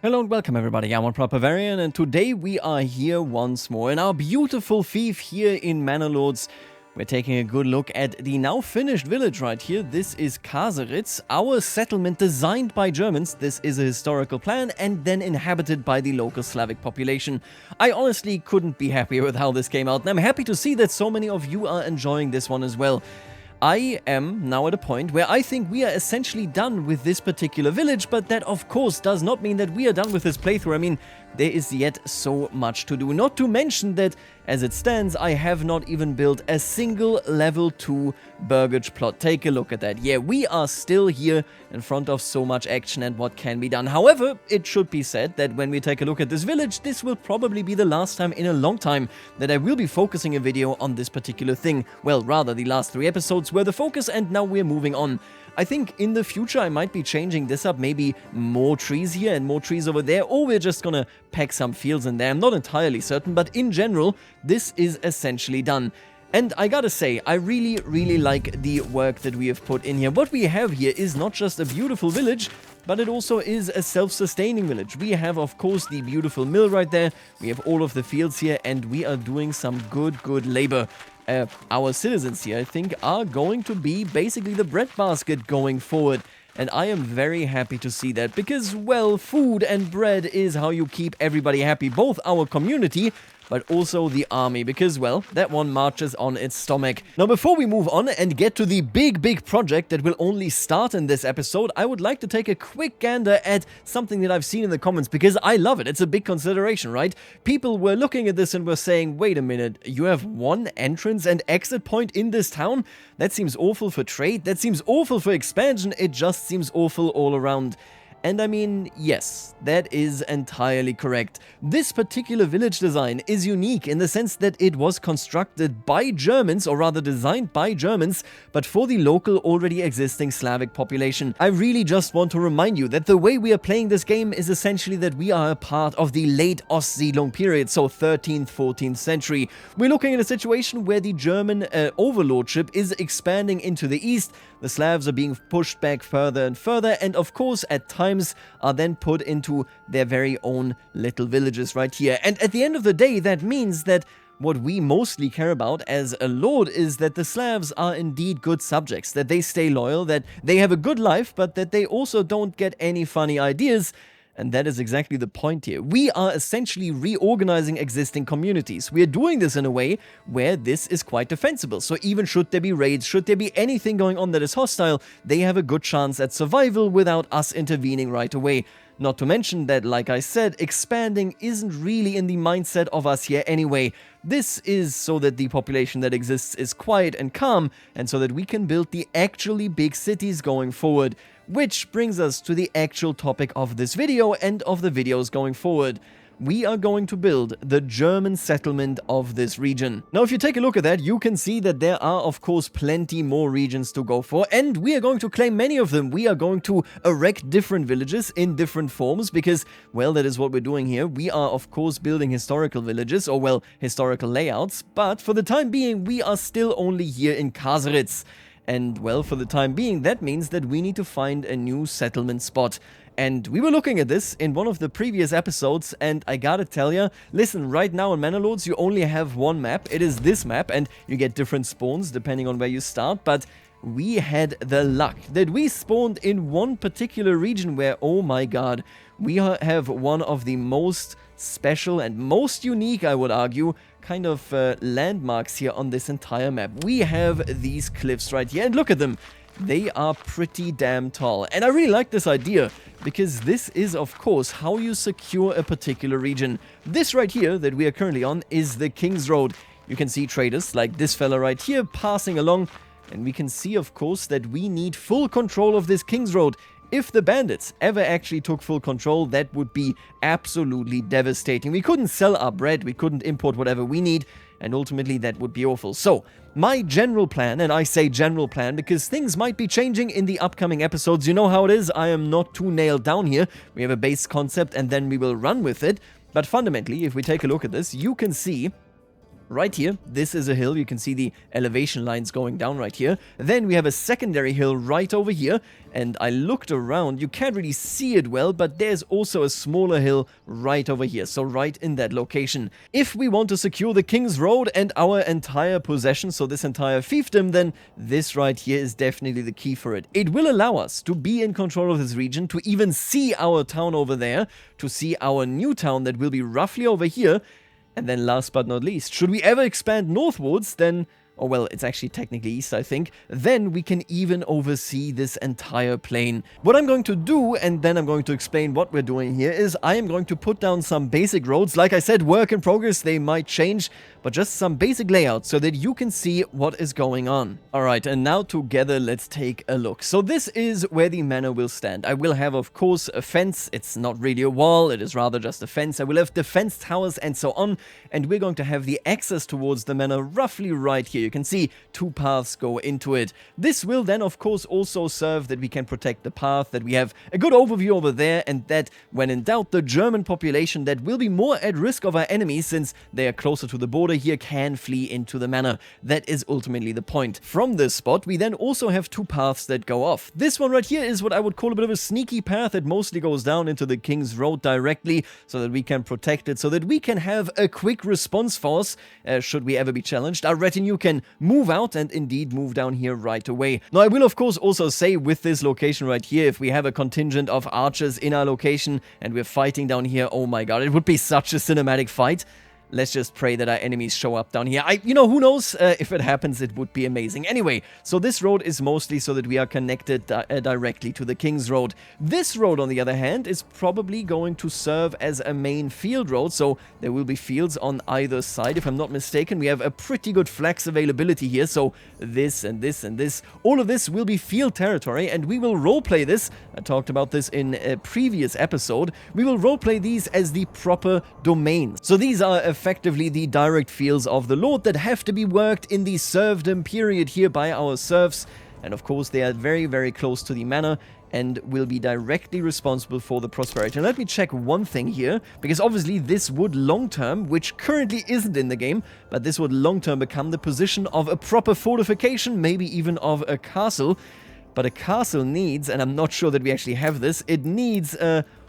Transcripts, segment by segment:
Hello and welcome everybody, I'm Barbarian, and today we are here once more in our beautiful fief here in Manor Lords. We're taking a good look at the now finished village right here. This is Kaseritz, our settlement designed by Germans. This is a historical plan and then inhabited by the local Slavic population. I honestly couldn't be happier with how this came out, and I'm happy to see that so many of you are enjoying this one as well. I am now at a point where I think we are essentially done with this particular village, but that of course does not mean that we are done with this playthrough. I mean, there is yet so much to do. Not to mention that, as it stands, I have not even built a single level 2 burgage plot. Take a look at that. Yeah, we are still here in front of so much action and what can be done. However, it should be said that when we take a look at this village, this will probably be the last time in a long time that I will be focusing a video on this particular thing. Well, rather, the last 3 episodes were the focus, and now we're moving on. I think in the future I might be changing this up, maybe more trees here and more trees over there, or we're just gonna pack some fields in there. I'm not entirely certain, but in general, this is essentially done. And I gotta say, I really like the work that we have put in here. What we have here is not just a beautiful village, but it also is a self-sustaining village. We have, of course, the beautiful mill right there. We have all of the fields here, and we are doing some good labor. Our citizens here, I think, are going to be basically the breadbasket going forward. And I am very happy to see that because, well, food and bread is how you keep everybody happy. Both our community, but also the army, because, well, that one marches on its stomach. Now, before we move on and get to the big project that will only start in this episode, I would like to take a quick gander at something that I've seen in the comments, because I love it. It's a big consideration, right? People were looking at this and were saying, wait a minute, you have one entrance and exit point in this town? That seems awful for trade. That seems awful for expansion. It just seems awful all around. And I mean, yes, that is entirely correct. This particular village design is unique in the sense that it was constructed by Germans, or rather designed by Germans, but for the local already existing Slavic population. I really just want to remind you that the way we are playing this game is essentially that we are a part of the late Ostsiedlung period, so 13th, 14th century. We're looking at a situation where the German overlordship is expanding into the east, the Slavs are being pushed back further and further, and of course at times are then put into their very own little villages right here. And at the end of the day, that means that what we mostly care about as a lord is that the Slavs are indeed good subjects, that they stay loyal, that they have a good life, but that they also don't get any funny ideas. And that is exactly the point here. We are essentially reorganizing existing communities. We are doing this in a way where this is quite defensible. So even should there be raids, should there be anything going on that is hostile, they have a good chance at survival without us intervening right away. Not to mention that, like I said, expanding isn't really in the mindset of us here anyway. This is so that the population that exists is quiet and calm, and so that we can build the actually big cities going forward. Which brings us to the actual topic of this video and of the videos going forward. We are going to build the German settlement of this region. Now, if you take a look at that, you can see that there are, of course, plenty more regions to go for, and we are going to claim many of them. We are going to erect different villages in different forms because, well, that is what we're doing here. We are, of course, building historical villages, or, well, historical layouts, but for the time being, we are still only here in Kaseritz. And, well, for the time being, that means that we need to find a new settlement spot. And we were looking at this in one of the previous episodes, and I gotta tell ya, listen, right now in Manor Lords you only have one map. It is this map, and you get different spawns depending on where you start, but we had the luck that we spawned in one particular region where, oh my god, we have one of the most special and most unique, I would argue, kind of landmarks here on this entire map. We have these cliffs right here, and look at them. They are pretty damn tall, and I really like this idea because this is, of course, how you secure a particular region. This right here that we are currently on is the King's Road. You can see traders like this fella right here passing along, and we can see, of course, that we need full control of this King's Road. If the bandits ever actually took full control, that would be absolutely devastating. We couldn't sell our bread, we couldn't import whatever we need, and ultimately that would be awful. So, my general plan, and I say general plan because things might be changing in the upcoming episodes. You know how it is, I am not too nailed down here. We have a base concept and then we will run with it. But fundamentally, if we take a look at this, you can see right here. This is a hill. You can see the elevation lines going down right here. Then we have a secondary hill right over here. And I looked around. You can't really see it well, but there's also a smaller hill right over here. So right in that location. If we want to secure the King's Road and our entire possession, so this entire fiefdom, then this right here is definitely the key for it. It will allow us to be in control of this region, to even see our town over there, to see our new town that will be roughly over here. And then last but not least, should we ever expand northwards, then... oh, well, it's actually technically east, I think. Then we can even oversee this entire plane. What I'm going to do, and then I'm going to explain what we're doing here, is I am going to put down some basic roads. Like I said, work in progress, they might change, but just some basic layouts so that you can see what is going on. Alright, and now together, let's take a look. So this is where the manor will stand. I will have, of course, a fence. It's not really a wall, it is rather just a fence. I will have defense towers and so on, and we're going to have the access towards the manor roughly right here. You can see 2 paths go into it. This will then, of course, also serve that we can protect the path, that we have a good overview over there, and that, when in doubt, the German population that will be more at risk of our enemies, since they are closer to the border here, can flee into the manor. That is ultimately the point. From this spot, we then also have 2 paths that go off. This one right here is what I would call a bit of a sneaky path. It mostly goes down into the King's Road directly, so that we can protect it, so that we can have a quick response force, should we ever be challenged. Our retinue can move out and indeed move down here right away. Now, I will of course also say, with this location right here, if we have a contingent of archers in our location and we're fighting down here, oh my god, it would be such a cinematic fight. Let's just pray that our enemies show up down here. You know, who knows? If it happens, it would be amazing. Anyway, so this road is mostly so that we are connected directly to the King's Road. This road, on the other hand, is probably going to serve as a main field road, so there will be fields on either side. If I'm not mistaken, we have a pretty good flex availability here, so this and this and this, all of this will be field territory, and we will roleplay this. I talked about this in a previous episode. We will roleplay these as the proper domains. So these are effectively the direct fields of the Lord that have to be worked in the serfdom period here by our serfs. And of course, they are very, very close to the manor and will be directly responsible for the prosperity. And let me check one thing here, because obviously this would long-term, which currently isn't in the game, but this would long-term become the position of a proper fortification, maybe even of a castle. But a castle needs, and I'm not sure that we actually have this, it needs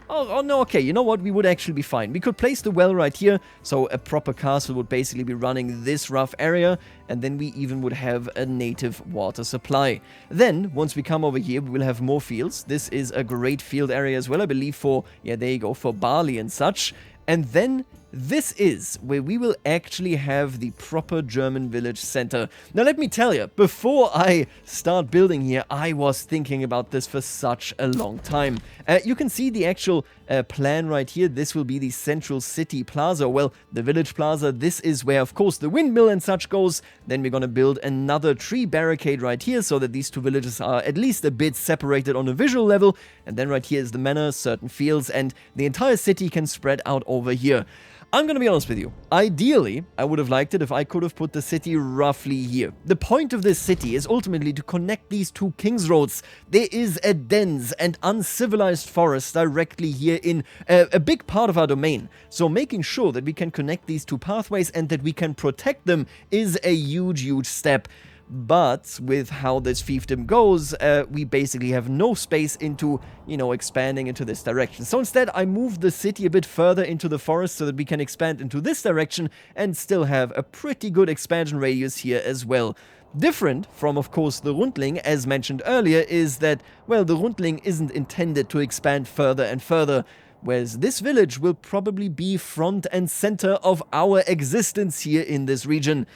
Oh, no, okay, you know what? We would actually be fine. We could place the well right here, so a proper castle would basically be running this rough area, and then we even would have a native water supply. Then, once we come over here, we will have more fields. This is a great field area as well, I believe, for, yeah, there you go, for barley and such. And then this is where we will actually have the proper German village center. Now, let me tell you, before I start building here, I was thinking about this for such a long time. You can see the actual plan right here. This will be the central city plaza, well, the village plaza. This is where, of course, the windmill and such goes. Then we're going to build another tree barricade right here so that these 2 villages are at least a bit separated on a visual level. And then right here is the manor, certain fields, and the entire city can spread out over here. I'm gonna be honest with you. Ideally, I would have liked it if I could have put the city roughly here. The point of this city is ultimately to connect these 2 King's Roads. There is a dense and uncivilized forest directly here in a big part of our domain. So making sure that we can connect these 2 pathways and that we can protect them is a huge, huge step. But with how this fiefdom goes, we basically have no space into, you know, expanding into this direction. So instead, I moved the city a bit further into the forest so that we can expand into this direction and still have a pretty good expansion radius here as well. Different from, of course, the Rundling, as mentioned earlier, is that, well, the Rundling isn't intended to expand further and further, whereas this village will probably be front and center of our existence here in this region.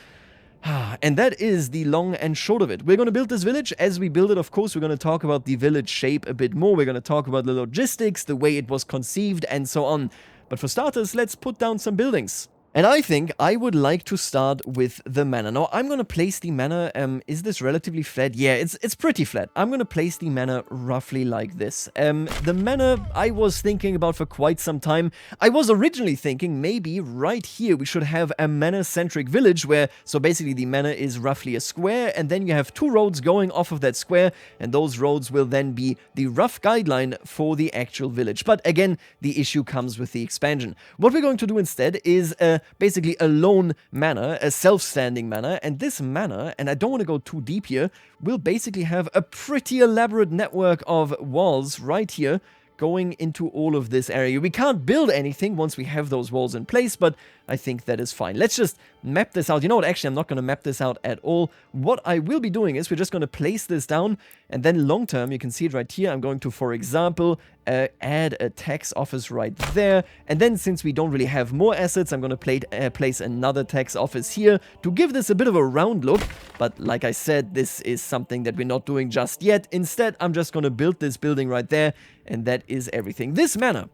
And that is the long and short of it. We're going to build this village. As we build it, of course, we're going to talk about the village shape a bit more. We're going to talk about the logistics, the way it was conceived, and so on. But for starters, let's put down some buildings. And I think I would like to start with the manor. Now, I'm going to place the manor, is this relatively flat? Yeah, it's pretty flat. I'm going to place the manor roughly like this. The manor I was thinking about for quite some time. I was originally thinking maybe right here we should have a manor-centric village where, so basically the manor is roughly a square, and then you have 2 roads going off of that square, and those roads will then be the rough guideline for the actual village. But again, the issue comes with the expansion. What we're going to do instead is basically a lone manor, a self-standing manor, and this manor, and I don't want to go too deep here, will basically have a pretty elaborate network of walls right here going into all of this area. We can't build anything once we have those walls in place, but I think that is fine. Let's just map this out. You know what? Actually, I'm not going to map this out at all. What I will be doing is we're just going to place this down, and then long term, you can see it right here. I'm going to, for example, add a tax office right there. And then since we don't really have more assets, I'm going to place another tax office here to give this a bit of a round look. But like I said, this is something that we're not doing just yet. Instead, I'm just going to build this building right there, and that is everything. This manor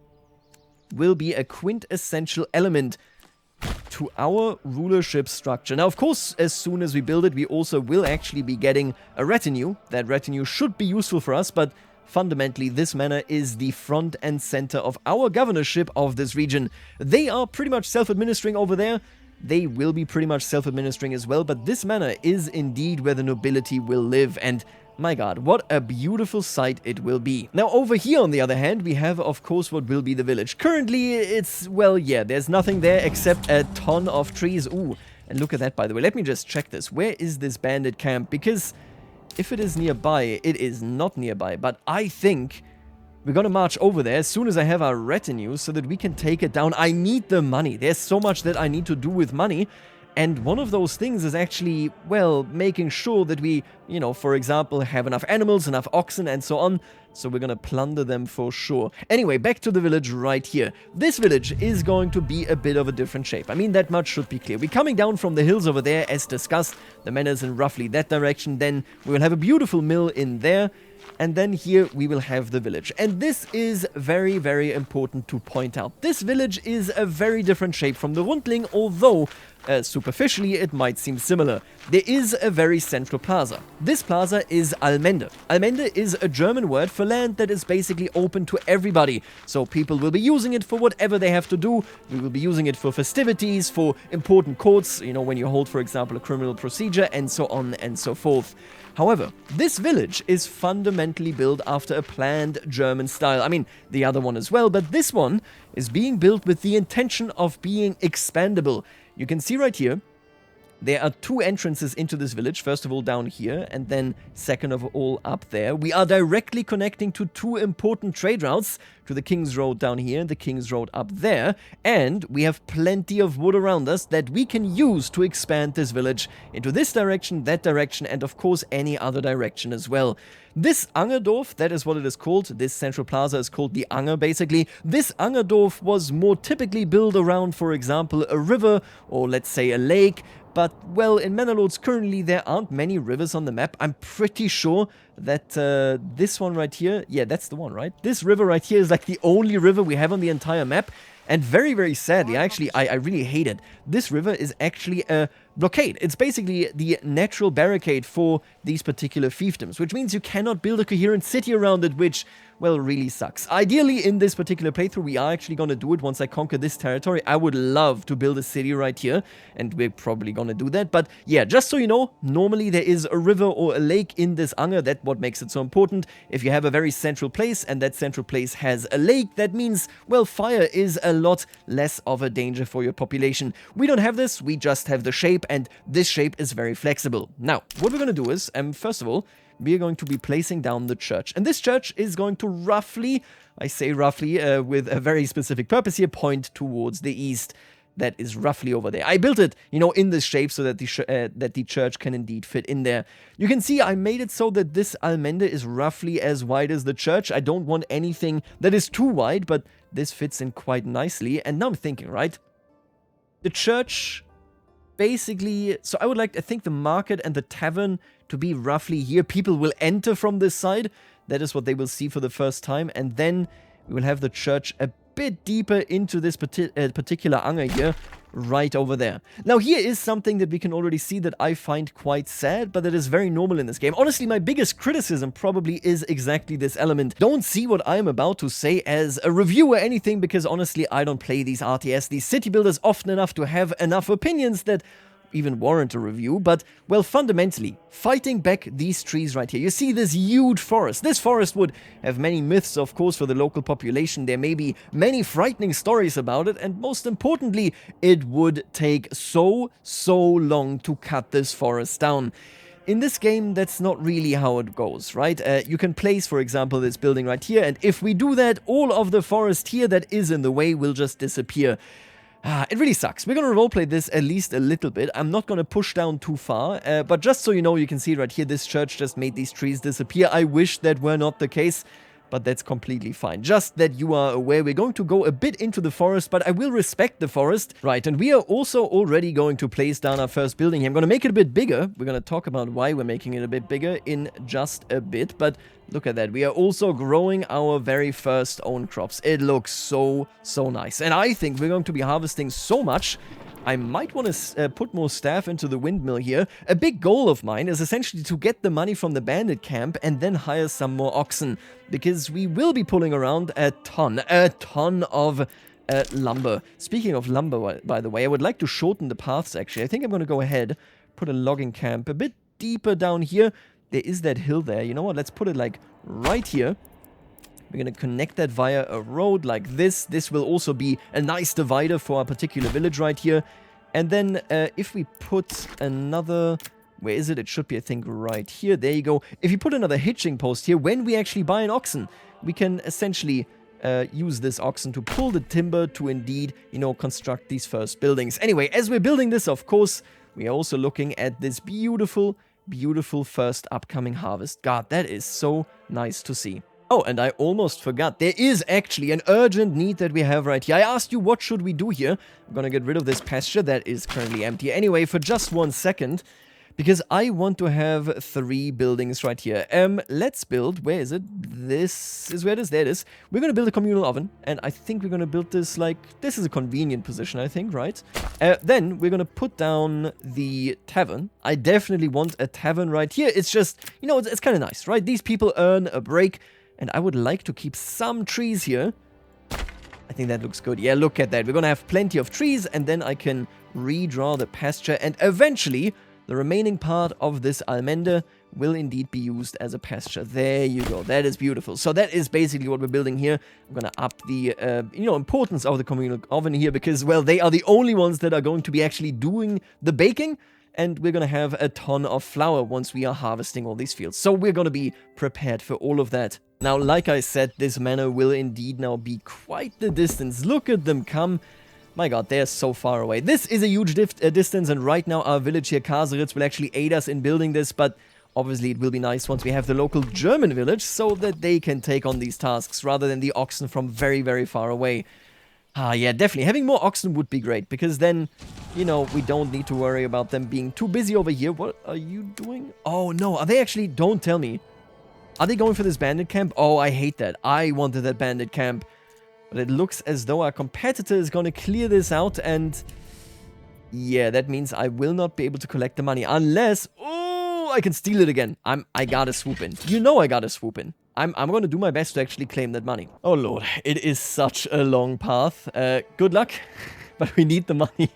will be a quintessential element to our rulership structure. Now, of course, as soon as we build it, we also will actually be getting a retinue. That retinue should be useful for us, but fundamentally, this manor is the front and center of our governorship of this region. They are pretty much self-administering over there. They will be pretty much self-administering as well, but this manor is indeed where the nobility will live, and my god, what a beautiful sight it will be. Now, over here, on the other hand, we have, of course, what will be the village. Currently, it's, well, yeah, there's nothing there except a ton of trees. Ooh, and look at that, by the way. Let me just check this. Where is this bandit camp? Because if it is nearby, it is not nearby, but I think we're gonna march over there as soon as I have our retinue so that we can take it down. I need the money. There's so much that I need to do with money. And one of those things is actually, well, making sure that we, you know, for example, have enough animals, enough oxen, and so on. So we're gonna plunder them for sure. Anyway, back to the village right here. This village is going to be a bit of a different shape. I mean, that much should be clear. We're coming down from the hills over there, as discussed. The manor's in roughly that direction. Then we will have a beautiful mill in there. And then here we will have the village. And this is very, very important to point out. This village is a very different shape from the Windmill, although superficially it might seem similar. There is a very central plaza. This plaza is Allmende. Allmende is a German word for land that is basically open to everybody. So people will be using it for whatever they have to do. We will be using it for festivities, for important courts, you know, when you hold, for example, a criminal procedure, and so on and so forth. However, this village is fundamentally built after a planned German style. I mean, the other one as well, but this one is being built with the intention of being expandable. You can see right here, there are two entrances into this village. First of all, down here, and then second of all, up there. We are directly connecting to two important trade routes, to the King's Road down here and the King's Road up there. And we have plenty of wood around us that we can use to expand this village into this direction, that direction, and of course, any other direction as well. This Angerdorf, that is what it is called. This central plaza is called the Anger, basically. This Angerdorf was more typically built around, for example, a river, or let's say a lake. But, well, in Manor Lords currently there aren't many rivers on the map. I'm pretty sure that this one right here, yeah, that's the one, right? This river right here is like the only river we have on the entire map. And very, very sadly, actually, I really hate it. This river is actually a blockade. It's basically the natural barricade for these particular fiefdoms, which means you cannot build a coherent city around it, which, well, really sucks. Ideally, in this particular playthrough, we are actually going to do it once I conquer this territory. I would love to build a city right here, and we're probably going to do that. But yeah, just so you know, normally there is a river or a lake in this Anger. That's what makes it so important. If you have a very central place, and that central place has a lake, that means, well, fire is a lot less of a danger for your population. We don't have this, we just have the shape, and this shape is very flexible. Now, what we're going to do is, first of all, we are going to be placing down the church. And this church is going to roughly, I say roughly, with a very specific purpose here, point towards the east. That is roughly over there. I built it, you know, in this shape so that the church can indeed fit in there. You can see I made it so that this Allmende is roughly as wide as the church. I don't want anything that is too wide, but this fits in quite nicely. And now I'm thinking, right? The church basically, so I would like, I think the market and the tavern to be roughly here. People will enter from this side. That is what they will see for the first time. And then we will have the church a bit deeper into this particular Anger here, right over there. Now, here is something that we can already see that I find quite sad, but that is very normal in this game. Honestly, my biggest criticism probably is exactly this element. Don't see what I'm about to say as a review or anything, because honestly, I don't play these RTS, these city builders often enough to have enough opinions that, even warrant a review, but, well, fundamentally, fighting back these trees right here. You see this huge forest. This forest would have many myths, of course, for the local population. There may be many frightening stories about it, and most importantly, it would take so long to cut this forest down. In this game, that's not really how it goes, right? You can place, for example, this building right here, and if we do that, all of the forest here that is in the way will just disappear. It really sucks. We're going to roleplay this at least a little bit. I'm not going to push down too far, but just so you know, you can see right here, this church just made these trees disappear. I wish that were not the case, but that's completely fine. Just that you are aware, we're going to go a bit into the forest, but I will respect the forest. Right, and we are also already going to place down our first building here. I'm going to make it a bit bigger. We're going to talk about why we're making it a bit bigger in just a bit, but look at that. We are also growing our very first own crops. It looks so nice. And I think we're going to be harvesting so much. I might want to put more staff into the windmill here. A big goal of mine is essentially to get the money from the bandit camp and then hire some more oxen. Because we will be pulling around a ton of lumber. Speaking of lumber, by the way, I would like to shorten the paths actually. I think I'm going to go ahead, put a logging camp a bit deeper down here. There is that hill there. You know what? Let's put it like right here. We're going to connect that via a road like this. This will also be a nice divider for our particular village right here. And then if we put another... Where is it? It should be, I think, right here. There you go. If you put another hitching post here, when we actually buy an oxen, we can essentially use this oxen to pull the timber to indeed, you know, construct these first buildings. Anyway, as we're building this, of course, we are also looking at this beautiful first upcoming harvest. God, that is so nice to see. Oh, and I almost forgot. There is actually an urgent need that we have right here. I asked you, what should we do here? I'm gonna get rid of this pasture that is currently empty anyway for just 1 second. Because I want to have 3 buildings right here. Let's build, where is it? This is where it is, there it is. We're going to build a communal oven, and I think we're going to build this like, this is a convenient position, I think, right? Then we're going to put down the tavern. I definitely want a tavern right here. It's just, you know, it's kind of nice, right? These people earn a break, and I would like to keep some trees here. I think that looks good. Yeah, look at that. We're going to have plenty of trees, and then I can redraw the pasture, and eventually... the remaining part of this almende will indeed be used as a pasture. There you go. That is beautiful. So that is basically what we're building here. I'm going to up the, importance of the communal oven here because, well, they are the only ones that are going to be actually doing the baking. And we're going to have a ton of flour once we are harvesting all these fields. So we're going to be prepared for all of that. Now, like I said, this manor will indeed now be quite the distance. Look at them come. My god, they're so far away. This is a huge distance, and right now our village here, Kaseritz, will actually aid us in building this, but obviously it will be nice once we have the local German village so that they can take on these tasks rather than the oxen from very, very far away. Yeah, definitely. Having more oxen would be great, because then, you know, we don't need to worry about them being too busy over here. What are you doing? Oh, no. Are they actually... Don't tell me. Are they going for this bandit camp? Oh, I hate that. I wanted that bandit camp. But it looks as though our competitor is going to clear this out, and yeah, that means I will not be able to collect the money unless, oh, I can steal it again. I gotta swoop in. You know I gotta swoop in. I'm going to do my best to actually claim that money. Oh lord, it is such a long path. Good luck, but we need the money.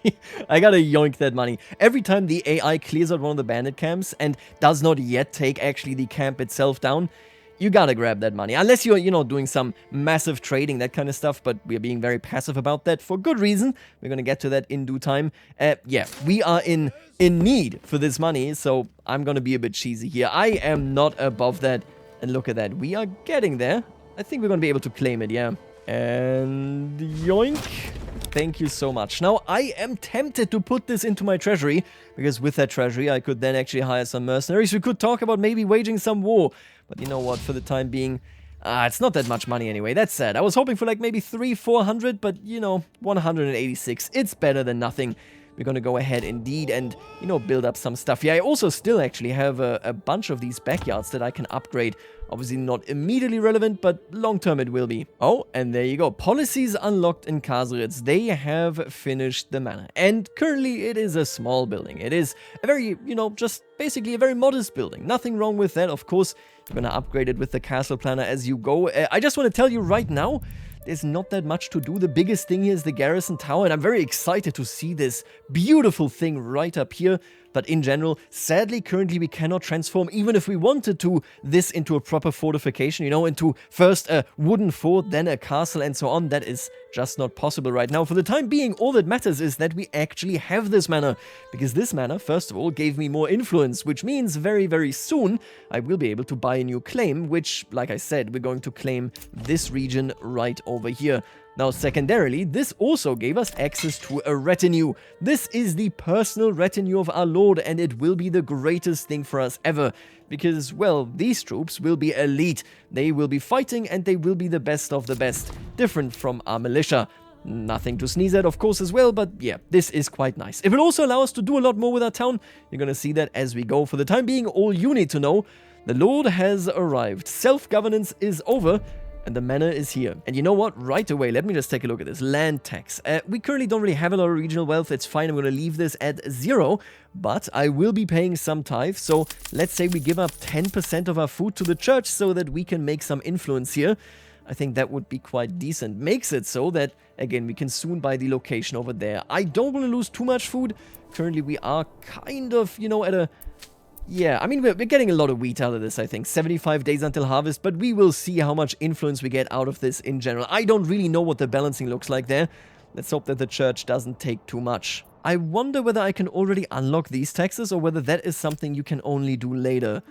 I gotta yoink that money. Every time the AI clears out one of the bandit camps and does not yet take actually the camp itself down, you gotta grab that money. Unless you're, you know, doing some massive trading, that kind of stuff. But we're being very passive about that for good reason. We're gonna get to that in due time. Yeah, we are in need for this money. So I'm gonna be a bit cheesy here. I am not above that. And look at that. We are getting there. I think we're gonna be able to claim it, yeah. And yoink. Thank you so much. Now, I am tempted to put this into my treasury, because with that treasury, I could then actually hire some mercenaries. We could talk about maybe waging some war. But you know what, for the time being, it's not that much money anyway. That's sad. I was hoping for like maybe 300-400, but you know, 186. It's better than nothing. We're gonna go ahead indeed and, you know, build up some stuff. Yeah, I also still actually have a bunch of these backyards that I can upgrade. Obviously not immediately relevant, but long-term it will be. Oh, and there you go. Policies unlocked in Kaseritz. They have finished the manor. And currently it is a small building. It is a very, you know, just basically a very modest building. Nothing wrong with that, of course. You're gonna upgrade it with the castle planner as you go. I just want to tell you right now there's not that much to do. The biggest thing here is the garrison tower, and I'm very excited to see this beautiful thing right up here. But in general, sadly, currently we cannot transform, even if we wanted to, this into a proper fortification, you know, into first a wooden fort, then a castle, and so on. That is just not possible right now. For the time being, all that matters is that we actually have this manor, because this manor, first of all, gave me more influence, which means very, very soon I will be able to buy a new claim, which, like I said, we're going to claim this region right over here. Now, secondarily, this also gave us access to a retinue. This is the personal retinue of our lord, and it will be the greatest thing for us ever. Because, well, these troops will be elite. They will be fighting, and they will be the best of the best. Different from our militia. Nothing to sneeze at, of course, as well, but yeah, this is quite nice. It will also allow us to do a lot more with our town. You're gonna see that as we go. For the time being, all you need to know, the lord has arrived. Self-governance is over. And the manor is here. And you know what? Right away, let me just take a look at this. Land tax. We currently don't really have a lot of regional wealth. It's fine. I'm going to leave this at 0. But I will be paying some tithe. So let's say we give up 10% of our food to the church so that we can make some influence here. I think that would be quite decent. Makes it so that, again, we can soon buy the location over there. I don't want to lose too much food. Currently, we are kind of, you know, at a... Yeah, I mean, we're getting a lot of wheat out of this, I think. 75 days until harvest, but we will see how much influence we get out of this in general. I don't really know what the balancing looks like there. Let's hope that the church doesn't take too much. I wonder whether I can already unlock these taxes or whether that is something you can only do later.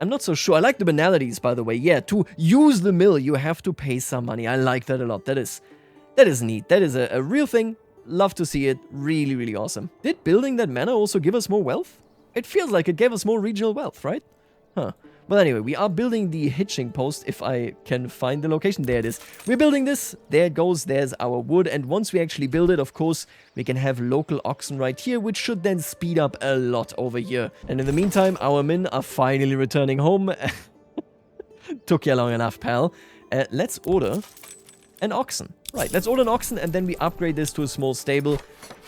I'm not so sure. I like the banalities, by the way. Yeah, to use the mill, you have to pay some money. I like that a lot. That is neat. That is a real thing. Love to see it. Really, really awesome. Did building that manor also give us more wealth? It feels like it gave us more regional wealth, right? Huh. Well, anyway, we are building the hitching post, if I can find the location. There it is. We're building this. There it goes. There's our wood. And once we actually build it, of course, we can have local oxen right here, which should then speed up a lot over here. And in the meantime, our men are finally returning home. Took you long enough, pal. Let's order an oxen. Right, let's order an oxen and then we upgrade this to a small stable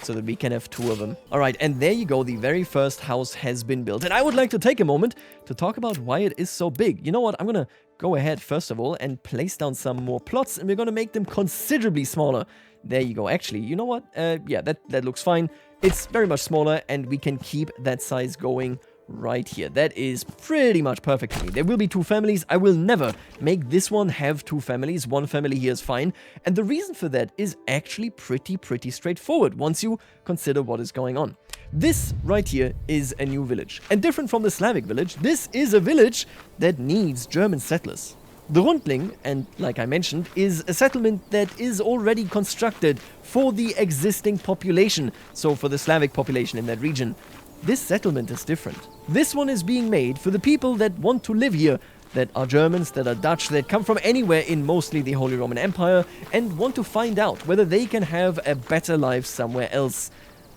so that we can have 2 of them. Alright, and there you go, the very first house has been built. And I would like to take a moment to talk about why it is so big. You know what, I'm gonna go ahead first of all and place down some more plots and we're gonna make them considerably smaller. There you go, actually, you know what, yeah, that looks fine. It's very much smaller and we can keep that size going right here. That is pretty much perfect for me. There will be 2 families. I will never make this one have 2 families. 1 family here is fine. And the reason for that is actually pretty straightforward once you consider what is going on. This right here is a new village. And different from the Slavic village, this is a village that needs German settlers. The Windmill, and like I mentioned, is a settlement that is already constructed for the existing population, so for the Slavic population in that region. This settlement is different. This one is being made for the people that want to live here, that are Germans, that are Dutch, that come from anywhere in mostly the Holy Roman Empire and want to find out whether they can have a better life somewhere else.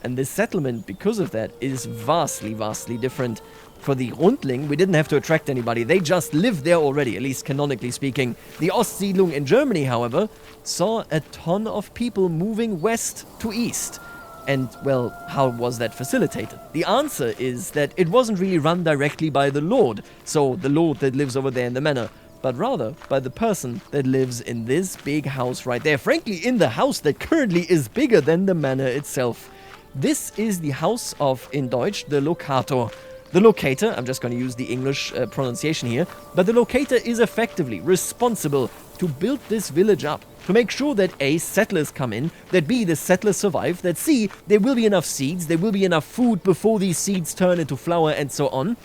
And this settlement, because of that, is vastly different. For the Rundling, we didn't have to attract anybody. They just lived there already, at least canonically speaking. The Ostsiedlung in Germany, however, saw a ton of people moving west to east. And, well, how was that facilitated? The answer is that it wasn't really run directly by the Lord, so the Lord that lives over there in the manor, but rather by the person that lives in this big house right there. Frankly, in the house that currently is bigger than the manor itself. This is the house of, in Deutsch, the locator. The locator, I'm just going to use the English pronunciation here, but the locator is effectively responsible to build this village up, to make sure that A, settlers come in, that B, the settlers survive, that C, there will be enough seeds, there will be enough food before these seeds turn into flour and so on,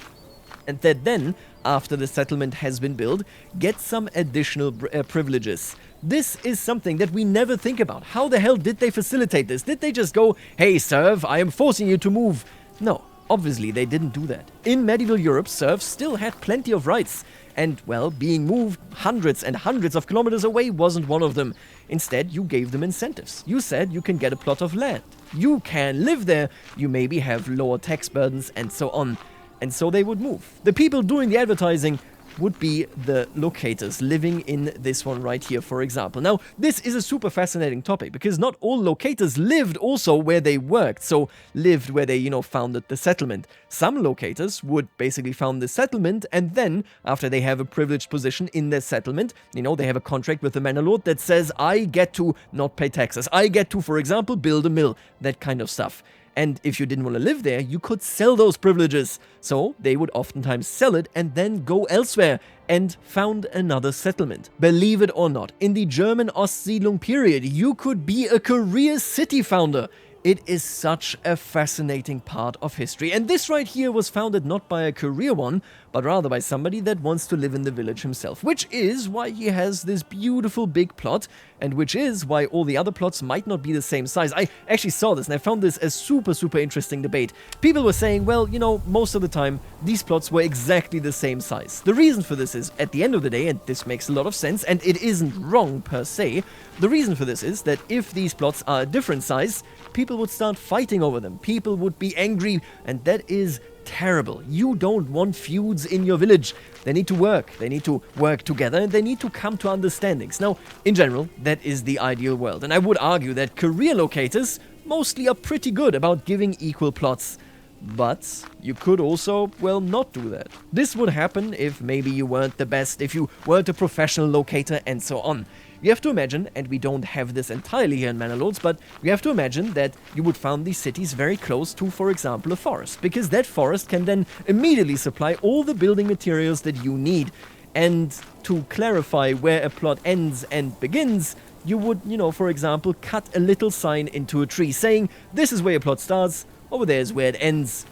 and that then, after the settlement has been built, get some additional privileges. This is something that we never think about. How the hell did they facilitate this? Did they just go, hey, serf, I am forcing you to move? No. Obviously, they didn't do that. In medieval Europe, serfs still had plenty of rights. And, well, being moved hundreds and hundreds of kilometers away wasn't one of them. Instead, you gave them incentives. You said you can get a plot of land. You can live there. You maybe have lower tax burdens and so on. And so they would move. The people doing the advertising would be the locators living in this one right here, for example. Now, this is a super fascinating topic because not all locators lived also where they worked, so lived where they, founded the settlement. Some locators would basically found the settlement, and then, after they have a privileged position in their settlement, they have a contract with the Manor Lord that says, I get to not pay taxes. I get to, for example, build a mill, that kind of stuff. And if you didn't want to live there, you could sell those privileges. So they would oftentimes sell it and then go elsewhere and found another settlement. Believe it or not, in the German Ostsiedlung period, you could be a career city founder. It is such a fascinating part of history. And this right here was founded not by a career one, but rather by somebody that wants to live in the village himself, which is why he has this beautiful big plot, and which is why all the other plots might not be the same size. I actually saw this, and I found this a super interesting debate. People were saying, well, most of the time, these plots were exactly the same size. The reason for this is, at the end of the day, and this makes a lot of sense, and it isn't wrong per se, the reason for this is that if these plots are a different size, people would start fighting over them. People would be angry, and that is terrible. You don't want feuds in your village. They need to work. They need to work together, and they need to come to understandings. Now, in general, that is the ideal world, and I would argue that career locators mostly are pretty good about giving equal plots. But you could also, well, not do that. This would happen if maybe you weren't the best, if you weren't a professional locator, and so on. You have to imagine, and we don't have this entirely here in Manor Lords, but you have to imagine that you would found these cities very close to, for example, a forest, because that forest can then immediately supply all the building materials that you need. And to clarify where a plot ends and begins, you would, for example, cut a little sign into a tree saying, this is where your plot starts, over there is where it ends.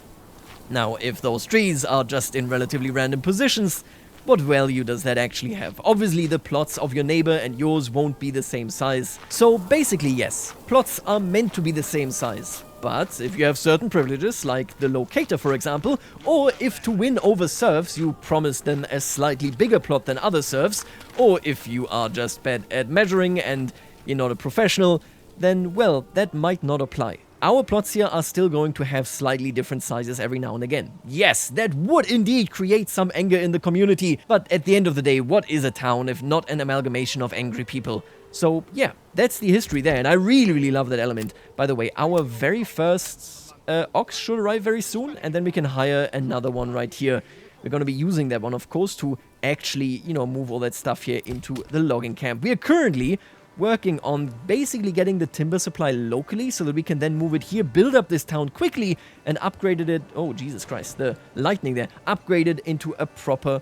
Now, if those trees are just in relatively random positions, what value does that actually have? Obviously, the plots of your neighbor and yours won't be the same size. So basically, yes, plots are meant to be the same size. But if you have certain privileges, like the locator, for example, or if to win over serfs you promise them a slightly bigger plot than other serfs, or if you are just bad at measuring and you're not a professional, then, well, that might not apply. Our plots here are still going to have slightly different sizes every now and again. Yes, that would indeed create some anger in the community, but at the end of the day, what is a town if not an amalgamation of angry people? So yeah, that's the history there, and I really love that element. By the way, our very first ox should arrive very soon, and then we can hire another one right here. We're going to be using that one, of course, to actually, move all that stuff here into the logging camp. We are currently working on basically getting the timber supply locally so that we can then move it here, build up this town quickly, and upgraded it, oh Jesus Christ, the lightning there, upgraded into a proper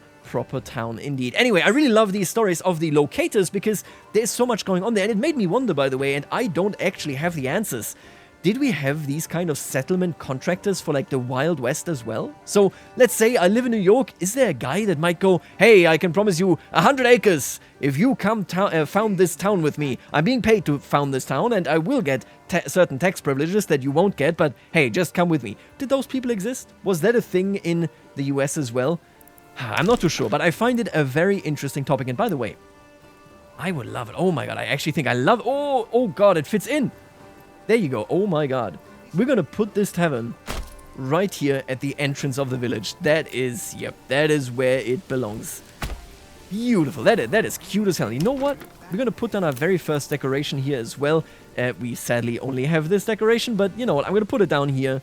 town indeed. Anyway, I really love these stories of the locators because there's so much going on there, and it made me wonder, by the way, and I don't actually have the answers. Did we have these kind of settlement contractors for like the Wild West as well? So let's say I live in New York. Is there a guy that might go, hey, I can promise you 100 acres if you come found this town with me? I'm being paid to found this town, and I will get certain tax privileges that you won't get, but hey, just come with me. Did those people exist? Was that a thing in the US as well? I'm not too sure, but I find it a very interesting topic. And by the way, I would love it. Oh my god, I actually think I love... Oh god, it fits in. There you go. Oh my god. We're gonna put this tavern right here at the entrance of the village. That is, yep, that is where it belongs. Beautiful. That is cute as hell. You know what? We're gonna put down our very first decoration here as well. We sadly only have this decoration, but you know what? I'm gonna put it down here.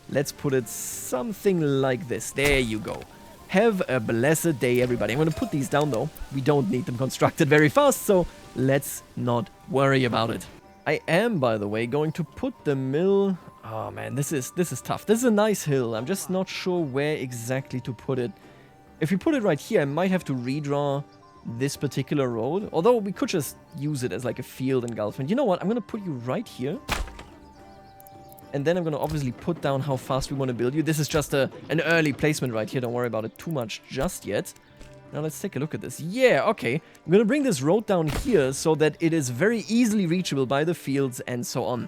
Let's put it something like this. There you go. Have a blessed day, everybody. I'm gonna put these down, though. We don't need them constructed very fast, so let's not worry about it. I am, by the way, going to put the mill... Oh man, this is tough. This is a nice hill. I'm just not sure where exactly to put it. If we put it right here, I might have to redraw this particular road. Although we could just use it as like a field engulfment. You know what? I'm going to put you right here. And then I'm going to obviously put down how fast we want to build you. This is just an early placement right here. Don't worry about it too much just yet. Now let's take a look at this. Yeah, okay. I'm going to bring this road down here so that it is very easily reachable by the fields and so on.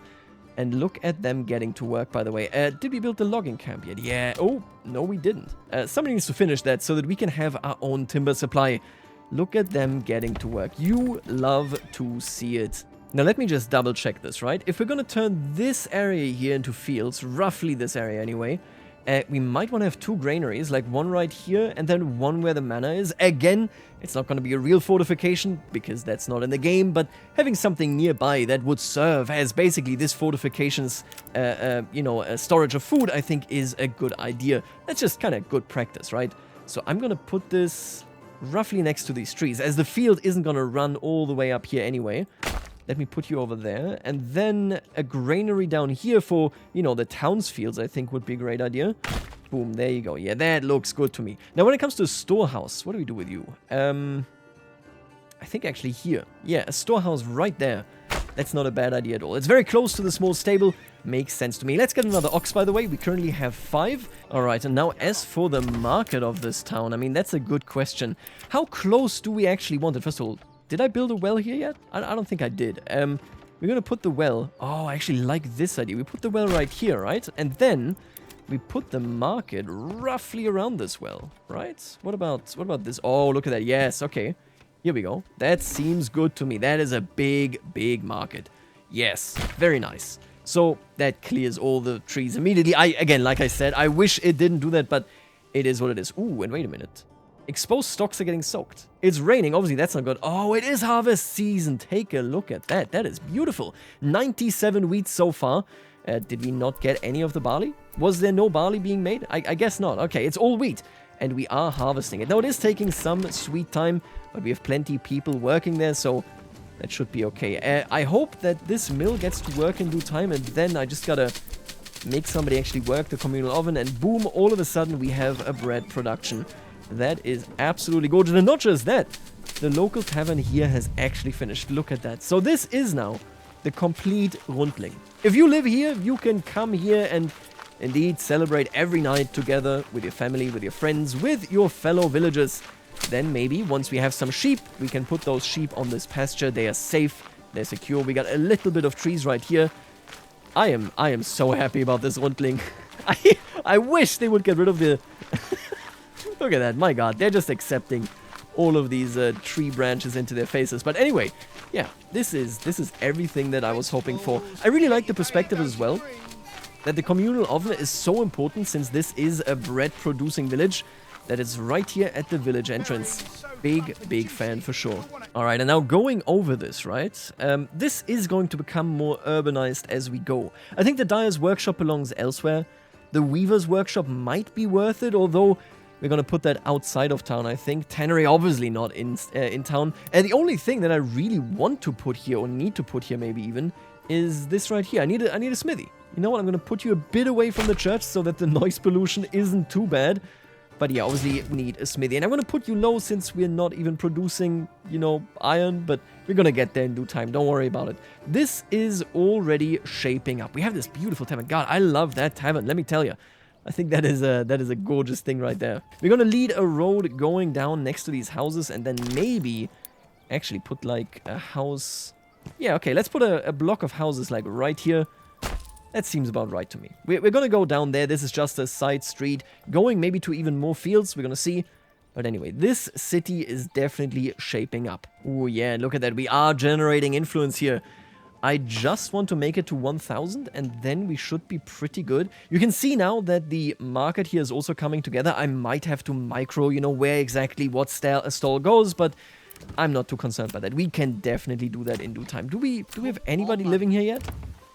And look at them getting to work, by the way. Did we build the logging camp yet? Yeah. Oh, no, we didn't. Somebody needs to finish that so that we can have our own timber supply. Look at them getting to work. You love to see it. Now, let me just double check this, right? If we're going to turn this area here into fields, roughly this area anyway, We might want to have 2 granaries, like one right here and then one where the manor is. Again, it's not going to be a real fortification because that's not in the game, but having something nearby that would serve as basically this fortification's, storage of food, I think is a good idea. That's just kind of good practice, right? So I'm going to put this roughly next to these trees, as the field isn't going to run all the way up here anyway. Let me put you over there. And then a granary down here for, the town's fields, I think would be a great idea. Boom, there you go. Yeah, that looks good to me. Now, when it comes to a storehouse, what do we do with you? I think actually here. Yeah, a storehouse right there. That's not a bad idea at all. It's very close to the small stable. Makes sense to me. Let's get another ox, by the way. We currently have 5. Alright, and now as for the market of this town, I mean, that's a good question. How close do we actually want it? First of all, did I build a well here yet? I don't think I did. We're going to put the well... Oh, I actually like this idea. We put the well right here, right? And then we put the market roughly around this well, right? What about this? Oh, look at that. Yes, okay. Here we go. That seems good to me. That is a big, big market. Yes, very nice. So that clears all the trees immediately. Again, like I said, I wish it didn't do that, but it is what it is. Ooh, and wait a minute. Exposed stocks are getting soaked. It's raining. Obviously, that's not good. Oh, it is harvest season. Take a look at that. That is beautiful. 97 wheat so far. Did we not get any of the barley? Was there no barley being made? I guess not. Okay, it's all wheat. And we are harvesting it. Now, it is taking some sweet time, but we have plenty people working there, so that should be okay. I hope that this mill gets to work in due time, and then I just gotta make somebody actually work the communal oven, and boom, all of a sudden we have a bread production. That is absolutely gorgeous. And not just that, the local tavern here has actually finished. Look at that. So this is now the complete Rundling. If you live here, you can come here and indeed celebrate every night together with your family, with your friends, with your fellow villagers. Then maybe once we have some sheep, we can put those sheep on this pasture. They are safe, they're secure. We got a little bit of trees right here. I am so happy about this Rundling. I wish they would get rid of the... Look at that, my god, they're just accepting all of these tree branches into their faces. But anyway, yeah, this is everything that I was hoping for. I really like the perspective as well, that the communal oven is so important since this is a bread-producing village, that it's right here at the village entrance. Big fan for sure. Alright, and now going over this, right? This is going to become more urbanized as we go. I think the dyer's workshop belongs elsewhere. The weaver's workshop might be worth it, although... We're going to put that outside of town, I think. Tannery, obviously not in town. And the only thing that I really want to put here, or need to put here maybe even, is this right here. I need a smithy. You know what? I'm going to put you a bit away from the church so that the noise pollution isn't too bad. But yeah, obviously need a smithy. And I'm going to put you low since we're not even producing, iron. But we're going to get there in due time. Don't worry about it. This is already shaping up. We have this beautiful tavern. God, I love that tavern. Let me tell you. I think that is a gorgeous thing right there. We're going to lead a road going down next to these houses and then maybe actually put like a house... Yeah, okay, let's put a block of houses like right here. That seems about right to me. We're going to go down there. This is just a side street going maybe to even more fields. We're going to see. But anyway, this city is definitely shaping up. Oh yeah, look at that. We are generating influence here. I just want to make it to 1,000 and then we should be pretty good. You can see now that the market here is also coming together. I might have to micro, where exactly what stall goes, but I'm not too concerned by that. We can definitely do that in due time. Do we have anybody living here yet?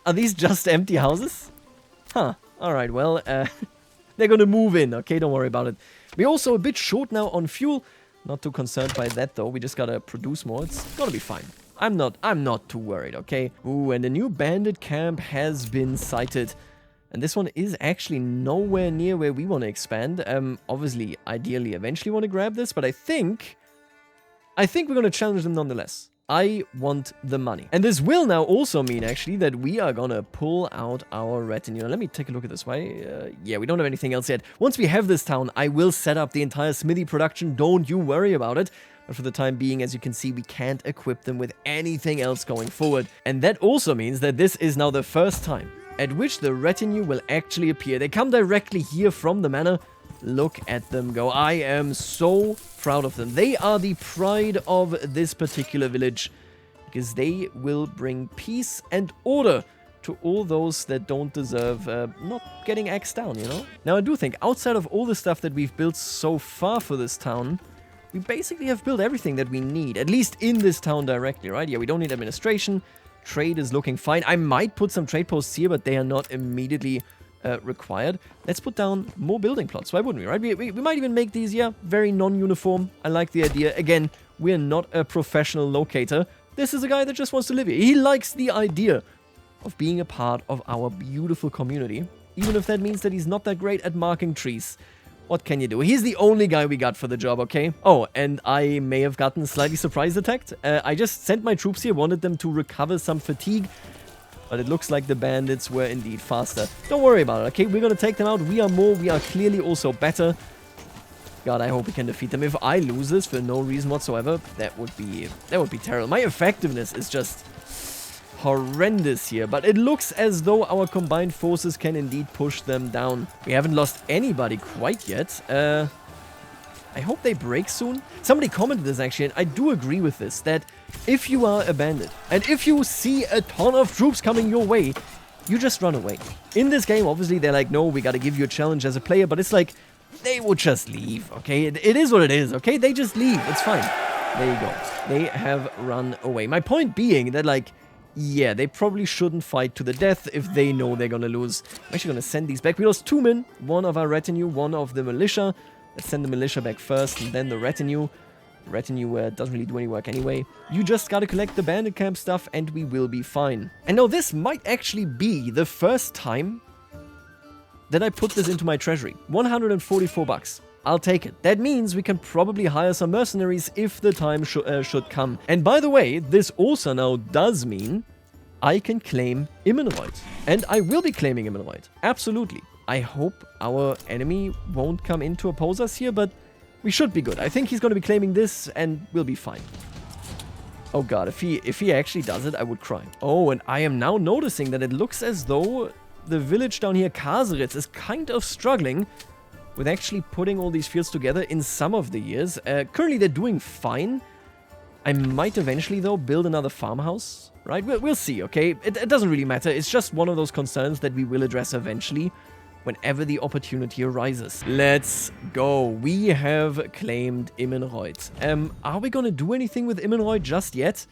Are these just empty houses? Huh. Alright, well, they're gonna move in, okay? Don't worry about it. We're also a bit short now on fuel. Not too concerned by that though. We just gotta produce more. It's gonna be fine. I'm not too worried, okay? Ooh, and a new bandit camp has been sighted. And this one is actually nowhere near where we want to expand. Obviously, ideally, eventually want to grab this, but I think we're going to challenge them nonetheless. I want the money. And this will now also mean, actually, that we are going to pull out our retinue. Now, let me take a look at this. Yeah, we don't have anything else yet. Once we have this town, I will set up the entire smithy production. Don't you worry about it. But for the time being, as you can see, we can't equip them with anything else going forward. And that also means that this is now the first time at which the retinue will actually appear. They come directly here from the manor. Look at them go. I am so proud of them. They are the pride of this particular village because they will bring peace and order to all those that don't deserve not getting axed down, you know? Now, I do think, outside of all the stuff that we've built so far for this town, we basically have built everything that we need, at least in this town directly, right? Yeah, we don't need administration. Trade is looking fine. I might put some trade posts here, but they are not immediately required. Let's put down more building plots. Why wouldn't we, right? We might even make these, yeah, very non-uniform. I like the idea. Again, we're not a professional locator. This is a guy that just wants to live here. He likes the idea of being a part of our beautiful community, even if that means that he's not that great at marking trees. What can you do? He's the only guy we got for the job, okay? Oh, and I may have gotten slightly surprise attacked. I just sent my troops here, wanted them to recover some fatigue, but it looks like the bandits were indeed faster. Don't worry about it, okay? We're gonna take them out. We are more. We are clearly also better. God, I hope we can defeat them. If I lose this for no reason whatsoever, that would be terrible. My effectiveness is just horrendous here, but it looks as though our combined forces can indeed push them down. We haven't lost anybody quite yet. I hope they break soon. Somebody commented this actually, and I do agree with this, that if you are a bandit, and if you see a ton of troops coming your way, you just run away. In this game, obviously, they're like, no, we gotta give you a challenge as a player, but it's like, they would just leave, okay? It is what it is, okay? They just leave, it's fine. There you go. They have run away. My point being that, like, yeah, they probably shouldn't fight to the death if they know they're gonna lose. I'm actually gonna send these back. We lost 2 men, one of our retinue, one of the militia. Let's send the militia back first, and then the retinue. Retinue doesn't really do any work anyway. You just gotta collect the bandit camp stuff, and we will be fine. And now this might actually be the first time that I put this into my treasury. 144 bucks. I'll take it. That means we can probably hire some mercenaries if the time should come. And by the way, this also now does mean I can claim Immenreuth. And I will be claiming Immenreuth. Absolutely. I hope our enemy won't come in to oppose us here, but we should be good. I think he's going to be claiming this, and we'll be fine. Oh god, if he actually does it, I would cry. Oh, and I am now noticing that it looks as though the village down here, Kaseritz, is kind of struggling with actually putting all these fields together in some of the years. Currently, they're doing fine. I might eventually, though, build another farmhouse, right? We'll see, okay? It doesn't really matter. It's just one of those concerns that we will address eventually whenever the opportunity arises. Let's go. We have claimed Immenreuth. Are we going to do anything with Immenreuth just yet?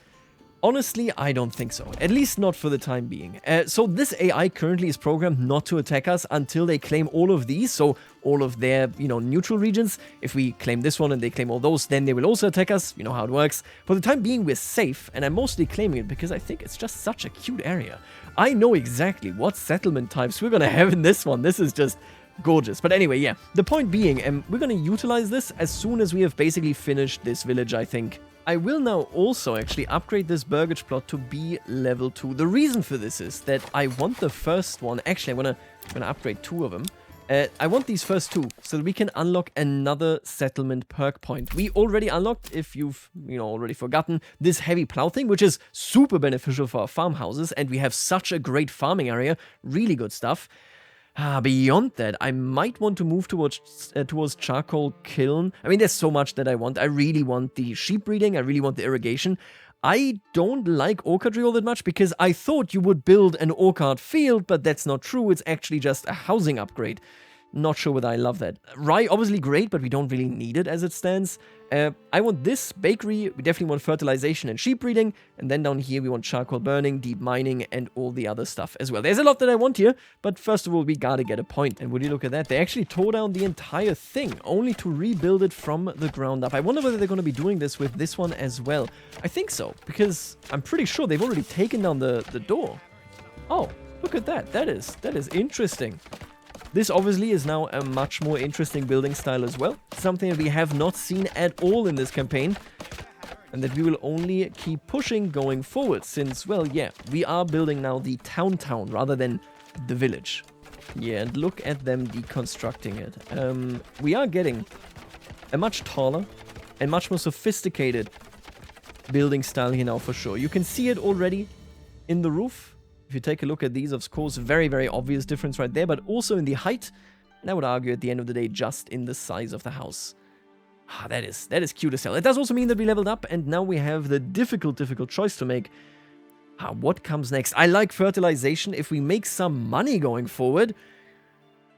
Honestly, I don't think so. At least not for the time being. So this AI currently is programmed not to attack us until they claim all of these. So all of their, neutral regions. If we claim this one and they claim all those, then they will also attack us. You know how it works. For the time being, we're safe. And I'm mostly claiming it because I think it's just such a cute area. I know exactly what settlement types we're going to have in this one. This is just gorgeous. But anyway, yeah. The point being, we're going to utilize this as soon as we have basically finished this village, I think. I will now also actually upgrade this burgage plot to be level 2. The reason for this is that I want the first one. Actually, I'm gonna upgrade 2 of them. I want these first 2 so that we can unlock another settlement perk point. We already unlocked, if you've already forgotten, this heavy plow thing, which is super beneficial for our farmhouses, and we have such a great farming area. Really good stuff. Beyond that, I might want to move towards charcoal kiln. I mean, there's so much that I want. I really want the sheep breeding. I really want the irrigation. I don't like orchardry all that much because I thought you would build an orchard field, but that's not true. It's actually just a housing upgrade. Not sure whether I love that. Rye, obviously great, but we don't really need it as it stands. I want this bakery. We definitely want fertilization and sheep breeding. And then down here, we want charcoal burning, deep mining, and all the other stuff as well. There's a lot that I want here, but first of all, we gotta get a point. And would you look at that? They actually tore down the entire thing, only to rebuild it from the ground up. I wonder whether they're going to be doing this with this one as well. I think so, because I'm pretty sure they've already taken down the door. Oh, look at that. That is interesting. This obviously is now a much more interesting building style as well. Something that we have not seen at all in this campaign. And that we will only keep pushing going forward since, well, yeah, we are building now the town rather than the village. Yeah, and look at them deconstructing it. We are getting a much taller and much more sophisticated building style here now for sure. You can see it already in the roof. If you take a look at these, of course, very, very obvious difference right there, but also in the height, and I would argue at the end of the day, just in the size of the house. That is cute as hell. It does also mean that we leveled up, and now we have the difficult choice to make. What comes next? I like fertilization. If we make some money going forward,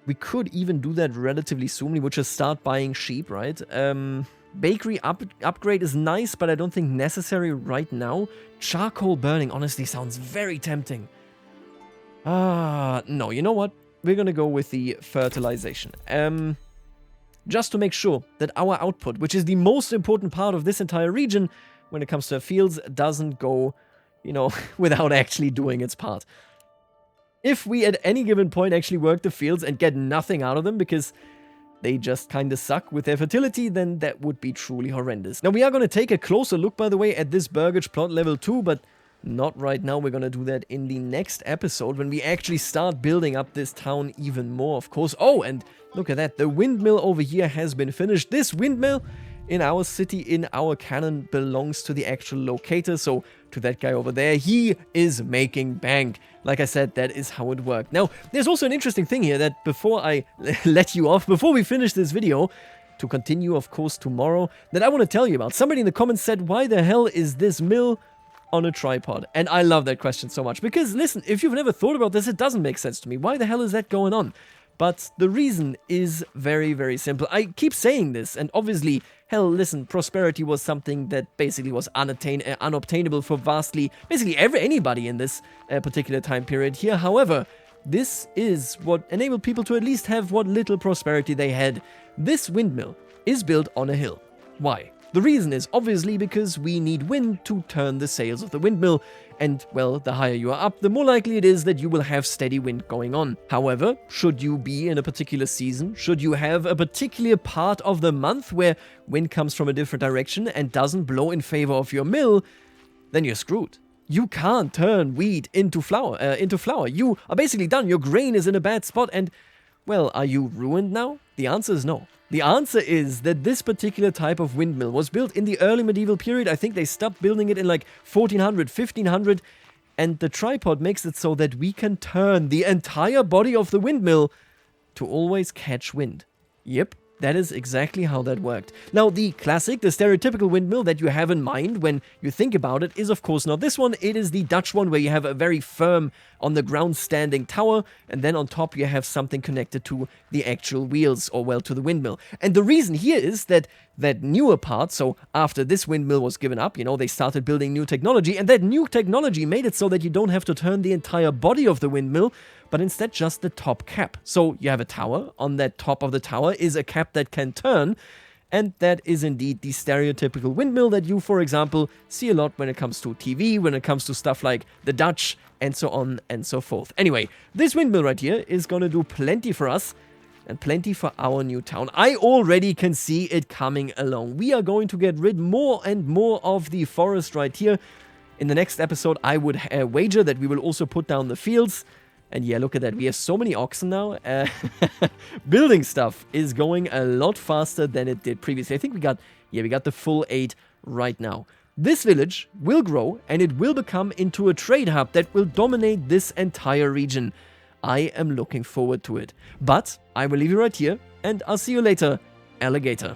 we could even do that relatively soon. We would just start buying sheep, right? Bakery upgrade is nice, but I don't think necessary right now. Charcoal burning honestly sounds very tempting. No, you know what? We're gonna go with the fertilization. Just to make sure that our output, which is the most important part of this entire region when it comes to fields, doesn't go, without actually doing its part. If we at any given point actually work the fields and get nothing out of them because they just kind of suck with their fertility, then that would be truly horrendous. Now, we are going to take a closer look, by the way, at this burgage plot level 2, but not right now. We're going to do that in the next episode when we actually start building up this town even more, of course. Oh, and look at that. The windmill over here has been finished. This windmill in our city, in our cannon, belongs to the actual locator. So to that guy over there, he is making bank. Like I said, that is how it worked. Now, there's also an interesting thing here that before I let you off, before we finish this video, to continue, of course, tomorrow, that I want to tell you about. Somebody in the comments said, why the hell is this mill on a tripod? And I love that question so much because, listen, if you've never thought about this, it doesn't make sense to me. Why the hell is that going on? But the reason is very, very simple. I keep saying this, and obviously, hell, listen, prosperity was something that basically was unobtainable for basically anybody in this particular time period here. However, this is what enabled people to at least have what little prosperity they had. This windmill is built on a hill. Why? The reason is obviously because we need wind to turn the sails of the windmill, and, well, the higher you are up, the more likely it is that you will have steady wind going on. However, should you be in a particular season, should you have a particular part of the month where wind comes from a different direction and doesn't blow in favor of your mill, then you're screwed. You can't turn wheat into flour. You are basically done. Your grain is in a bad spot, and, well, are you ruined now? The answer is no. The answer is that this particular type of windmill was built in the early medieval period. I think they stopped building it in like 1400, 1500, and the tripod makes it so that we can turn the entire body of the windmill to always catch wind. Yep. That is exactly how that worked. Now, the classic, the stereotypical windmill that you have in mind when you think about it is, of course, not this one. It is the Dutch one where you have a very firm, on the ground standing tower, and then on top you have something connected to the actual wheels, or, well, to the windmill. And the reason here is that newer part, so after this windmill was given up, they started building new technology, and that new technology made it so that you don't have to turn the entire body of the windmill, but instead just the top cap. So you have a tower. On that top of the tower is a cap that can turn, and that is indeed the stereotypical windmill that you, for example, see a lot when it comes to TV, when it comes to stuff like the Dutch, and so on and so forth. Anyway, this windmill right here is gonna do plenty for us, and plenty for our new town. I already can see it coming along. We are going to get rid more and more of the forest right here. In the next episode, I would wager that we will also put down the fields. And yeah, look at that. We have so many oxen now. Building stuff is going a lot faster than it did previously. I think we got the full 8 right now. This village will grow, and it will become into a trade hub that will dominate this entire region. I am looking forward to it. But I will leave you right here, and I'll see you later, alligator.